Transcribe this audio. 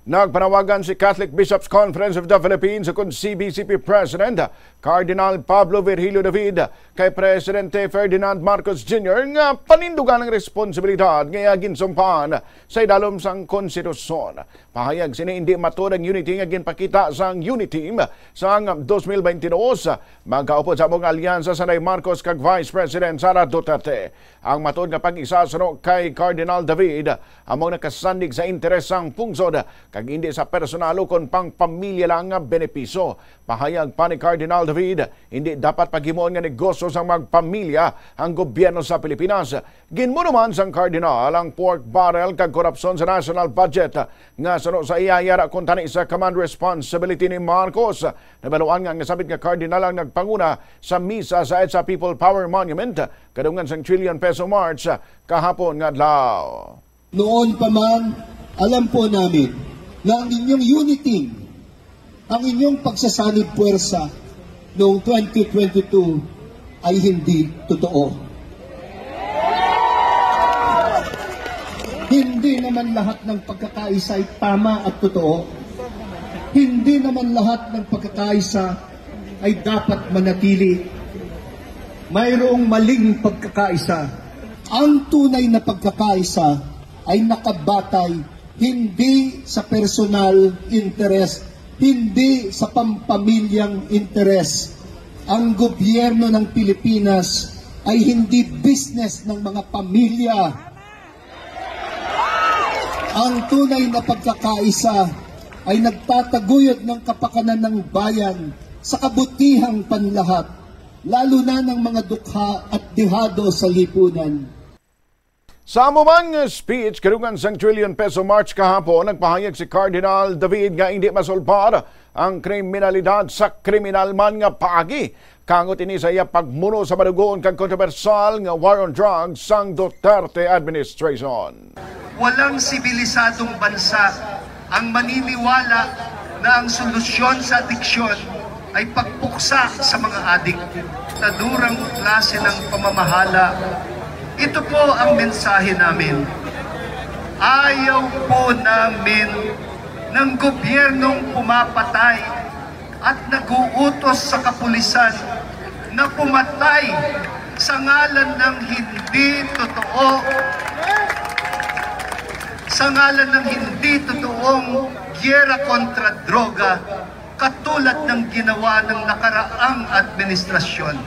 Nagpanawagan si Catholic Bishops Conference of the Philippines kung CBCP President Cardinal Pablo Virgilio David kay Presidente Ferdinand Marcos Jr. nga panindugan ng responsibilidad ngaya ginsumpan sa idalom sang konstitusyon. Pahayag sini hindi matud ang unity nga ginpakita sang unity team sang 2022 magkaupod sa mong alyansa sa Marcos kag Vice President Sara Duterte. Ang matud nga pag-isasano kay Cardinal David among nakasandig sa interes sang pungsod kag hindi sa personalo kon pang pamilya lang nga benepisyo. Pahayag pa ni Cardinal David, hindi dapat paghimuon nga negosyo sa magpamilya ang gobyerno sa Pilipinas. Ginmo naman sang Cardinal ang pork barrel kag korupsyon sa national budget nga sano sa iyayara kung tani sa command responsibility ni Marcos. Nabaluan nga sabit nga Cardinal ang nagpanguna sa misa sa EDSA People Power Monument kadungan sang trillion-peso march kahapon nga adlaw. Noon pa man, alam po namin na ang inyong unity, ang inyong pagsasanib puwersa noong 2022 ay hindi totoo. Hindi naman lahat ng pagkakaisa ay tama at totoo. Hindi naman lahat ng pagkakaisa ay dapat manatili. Mayroong maling pagkakaisa. Ang tunay na pagkakaisa ay nakabatay hindi sa personal interest, hindi sa pampamilyang interest. Ang gobyerno ng Pilipinas ay hindi business ng mga pamilya. Ang tunay na pagkakaisa ay nagtataguyod ng kapakanan ng bayan sa kabutihang panlahat, lalo na ng mga dukha at dihado sa lipunan. Sa amumang speech kadungan sang trillion-peso march kahapon, nagpahayag si Cardinal David nga hindi masulbad ang kriminalidad sa kriminal man nga paagi. Kangot ini sa iya pagmuno sa madugoon kag kontrobersal nga war on drugs sang Duterte administration. Walang sibilisadong bansa ang maniniwala na ang solusyon sa adiksyon ay pagpuksa sa mga adik. Tadurang klase ng pamamahala. Ito po ang mensahe namin. Ayaw po namin ng gobyernong pumapatay at nag-uutos sa kapulisan na pumatay sa ngalan ng hindi totoo, sa ngalan ng hindi totoong giyera kontra droga katulad ng ginawa ng nakaraang administrasyon.